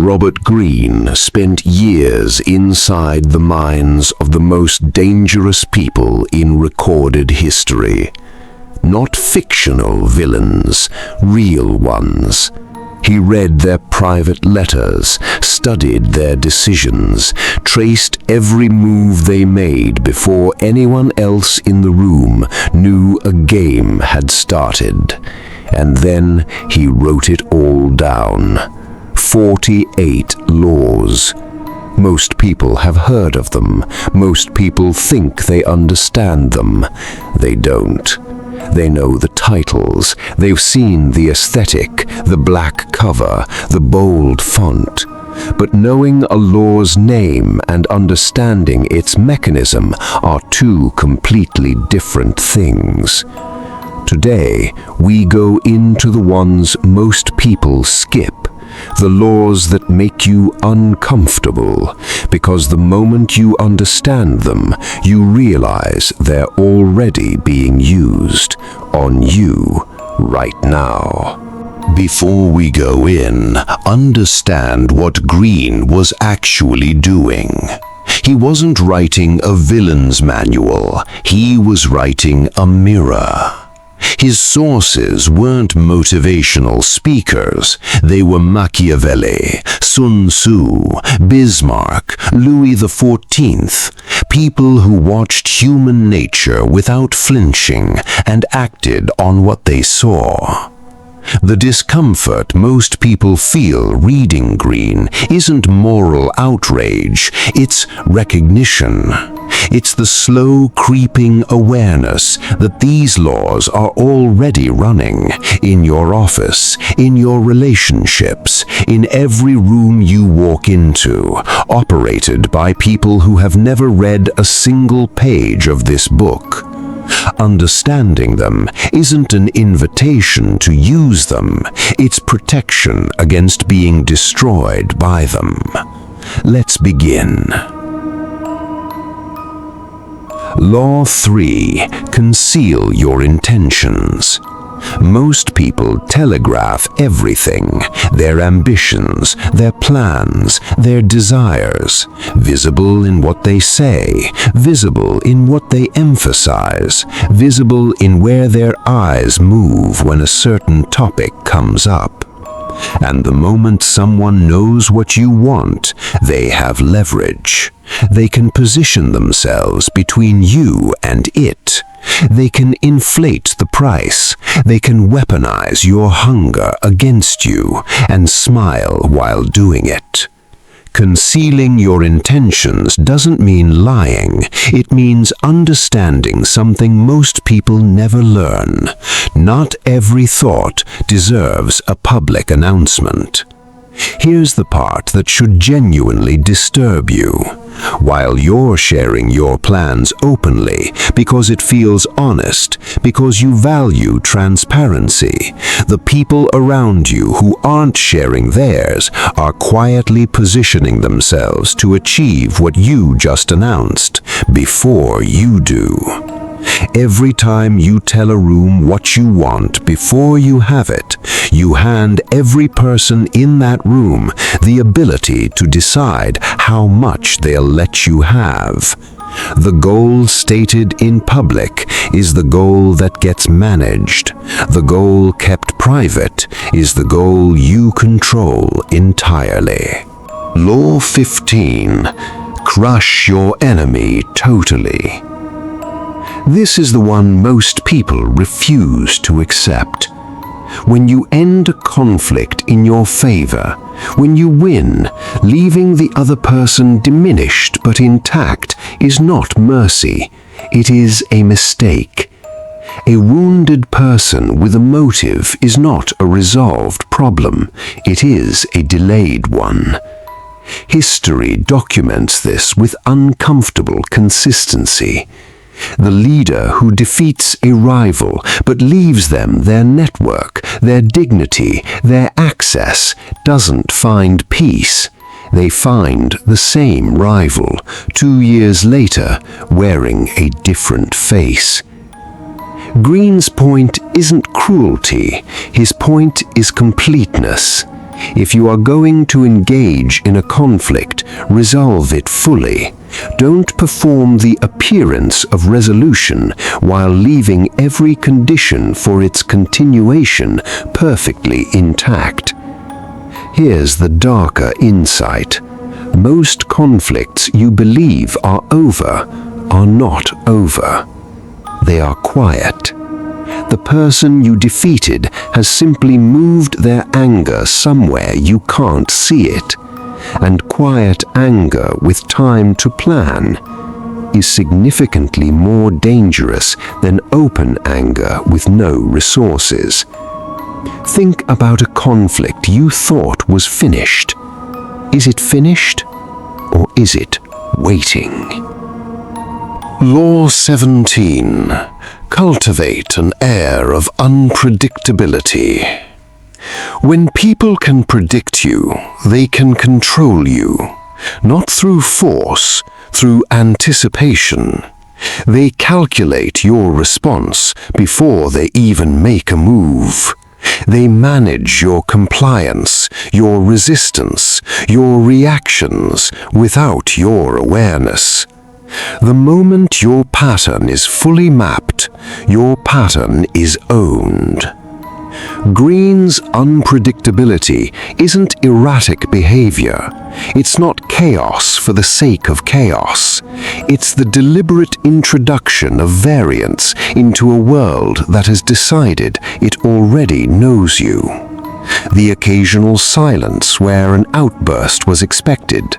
Robert Greene spent years inside the minds of the most dangerous people in recorded history. Not fictional villains, real ones. He read their private letters, studied their decisions, traced every move they made before anyone else in the room knew a game had started. And then he wrote it all down. 48 laws. Most people have heard of them. Most people think they understand them. They don't. They know the titles. They've seen the aesthetic, the black cover, the bold font. But knowing a law's name and understanding its mechanism are two completely different things. Today, we go into the ones most people skip. The laws that make you uncomfortable, because the moment you understand them, you realize they're already being used on you right now. Before we go in, understand what Greene was actually doing. He wasn't writing a villain's manual, he was writing a mirror. His sources weren't motivational speakers. They were Machiavelli, Sun Tzu, Bismarck, Louis XIV, people who watched human nature without flinching and acted on what they saw. The discomfort most people feel reading Greene isn't moral outrage, it's recognition. It's the slow creeping awareness that these laws are already running in your office, in your relationships, in every room you walk into, operated by people who have never read a single page of this book. Understanding them isn't an invitation to use them, it's protection against being destroyed by them. Let's begin. Law 3. Conceal your intentions. Most people telegraph everything, their ambitions, their plans, their desires, visible in what they say, visible in what they emphasize, visible in where their eyes move when a certain topic comes up. And the moment someone knows what you want, they have leverage. They can position themselves between you and it. They can inflate the price. They can weaponize your hunger against you and smile while doing it. Concealing your intentions doesn't mean lying. It means understanding something most people never learn. Not every thought deserves a public announcement. Here's the part that should genuinely disturb you. While you're sharing your plans openly because it feels honest, because you value transparency, the people around you who aren't sharing theirs are quietly positioning themselves to achieve what you just announced before you do. Every time you tell a room what you want before you have it, you hand every person in that room the ability to decide how much they'll let you have. The goal stated in public is the goal that gets managed. The goal kept private is the goal you control entirely. Law 15. Crush your enemy totally. This is the one most people refuse to accept. When you end a conflict in your favor, when you win, leaving the other person diminished but intact is not mercy, it is a mistake. A wounded person with a motive is not a resolved problem, it is a delayed one. History documents this with uncomfortable consistency. The leader who defeats a rival but leaves them their network, their dignity, their access, doesn't find peace. They find the same rival 2 years later wearing a different face. Greene's point isn't cruelty, his point is completeness. If you are going to engage in a conflict, resolve it fully. Don't perform the appearance of resolution while leaving every condition for its continuation perfectly intact. Here's the darker insight. Most conflicts you believe are over are not over. They are quiet. The person you defeated has simply moved their anger somewhere you can't see it. And quiet anger with time to plan is significantly more dangerous than open anger with no resources. Think about a conflict you thought was finished. Is it finished, or is it waiting? Law 17. Cultivate an air of unpredictability. When people can predict you, they can control you, not through force, through anticipation. They calculate your response before they even make a move. They manage your compliance, your resistance, your reactions without your awareness. The moment your pattern is fully mapped, your pattern is owned. Greene's unpredictability isn't erratic behavior. It's not chaos for the sake of chaos. It's the deliberate introduction of variance into a world that has decided it already knows you. The occasional silence where an outburst was expected.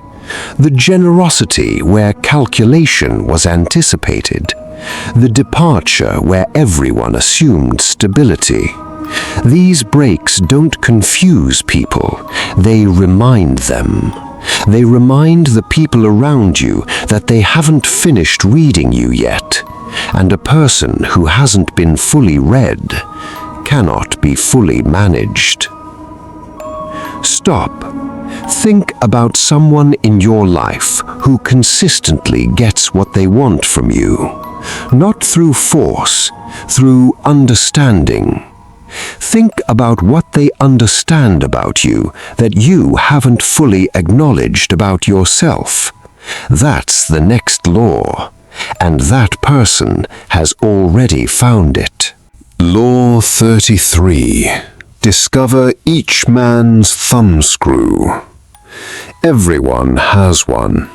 The generosity where calculation was anticipated. The departure where everyone assumed stability. These breaks don't confuse people, they remind them. They remind the people around you that they haven't finished reading you yet, and a person who hasn't been fully read cannot be fully managed. Stop. Think about someone in your life who consistently gets what they want from you, not through force, through understanding. Think about what they understand about you that you haven't fully acknowledged about yourself. That's the next law, and that person has already found it. Law 33. Discover each man's thumbscrew. Everyone has one.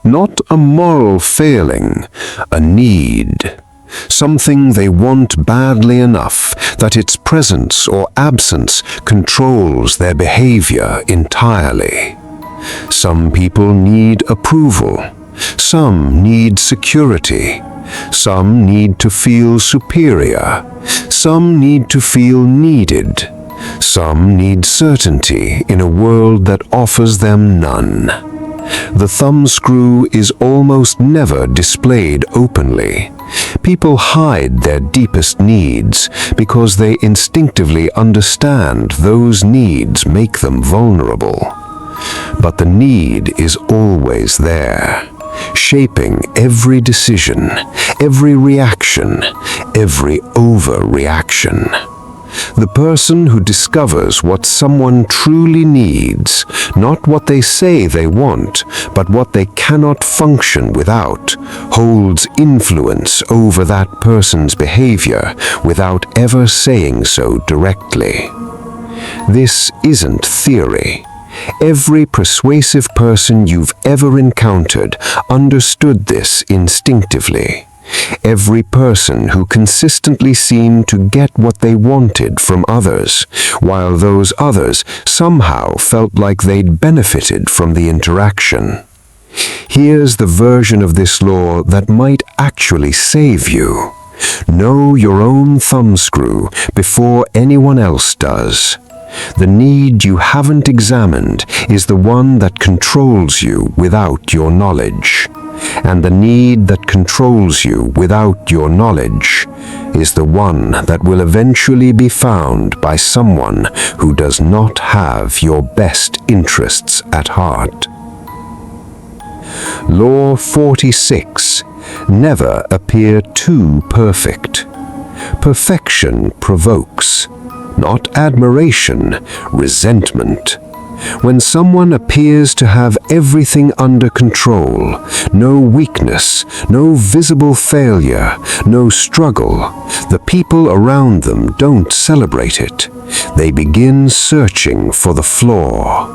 Not a moral failing, a need. Something they want badly enough that its presence or absence controls their behavior entirely. Some people need approval. Some need security. Some need to feel superior. Some need to feel needed. Some need certainty in a world that offers them none. The thumbscrew is almost never displayed openly. People hide their deepest needs because they instinctively understand those needs make them vulnerable. But the need is always there, shaping every decision, every reaction, every overreaction. The person who discovers what someone truly needs, not what they say they want, but what they cannot function without, holds influence over that person's behavior without ever saying so directly. This isn't theory. Every persuasive person you've ever encountered understood this instinctively. Every person who consistently seemed to get what they wanted from others, while those others somehow felt like they'd benefited from the interaction. Here's the version of this law that might actually save you. Know your own thumbscrew before anyone else does. The need you haven't examined is the one that controls you without your knowledge. And the need that controls you without your knowledge is the one that will eventually be found by someone who does not have your best interests at heart. Law 46. Never appear too perfect. Perfection provokes, not admiration, resentment. When someone appears to have everything under control, no weakness, no visible failure, no struggle, the people around them don't celebrate it. They begin searching for the flaw.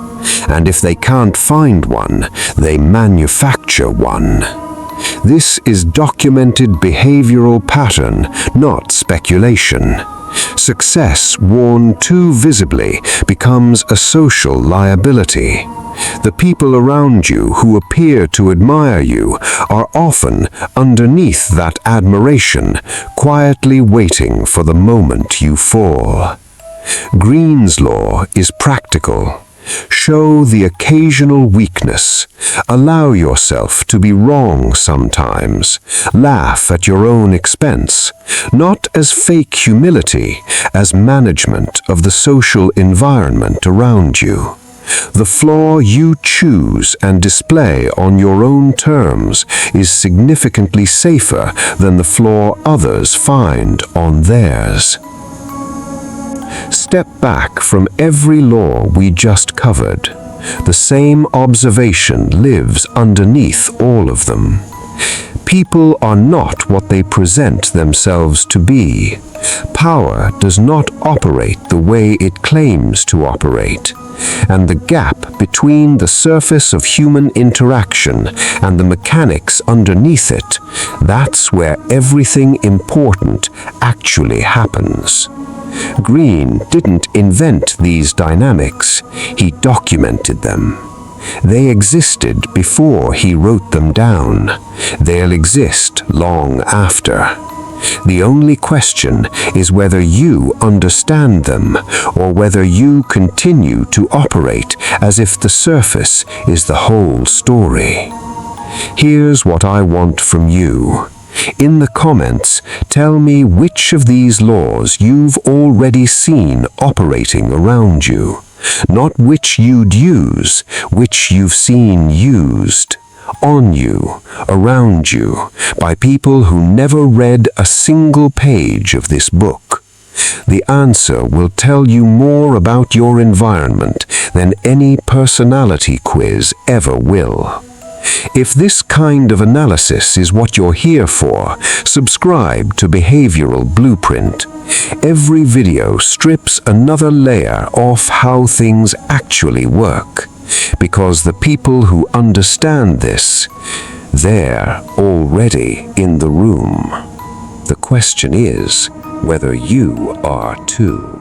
And if they can't find one, they manufacture one. This is documented behavioral pattern, not speculation. Success worn too visibly becomes a social liability. The people around you who appear to admire you are often underneath that admiration, quietly waiting for the moment you fall. Greene's law is practical. Show the occasional weakness. Allow yourself to be wrong sometimes. Laugh at your own expense, not as fake humility, as management of the social environment around you. The flaw you choose and display on your own terms is significantly safer than the flaw others find on theirs. Step back from every law we just covered. The same observation lives underneath all of them. People are not what they present themselves to be. Power does not operate the way it claims to operate. And the gap between the surface of human interaction and the mechanics underneath it, that's where everything important actually happens. Greene didn't invent these dynamics, he documented them. They existed before he wrote them down. They'll exist long after. The only question is whether you understand them, or whether you continue to operate as if the surface is the whole story. Here's what I want from you. In the comments, tell me which of these laws you've already seen operating around you. Not which you'd use, which you've seen used. On you, around you, by people who never read a single page of this book. The answer will tell you more about your environment than any personality quiz ever will. If this kind of analysis is what you're here for, subscribe to Behavioral Blueprint. Every video strips another layer off how things actually work. Because the people who understand this, they're already in the room. The question is whether you are too.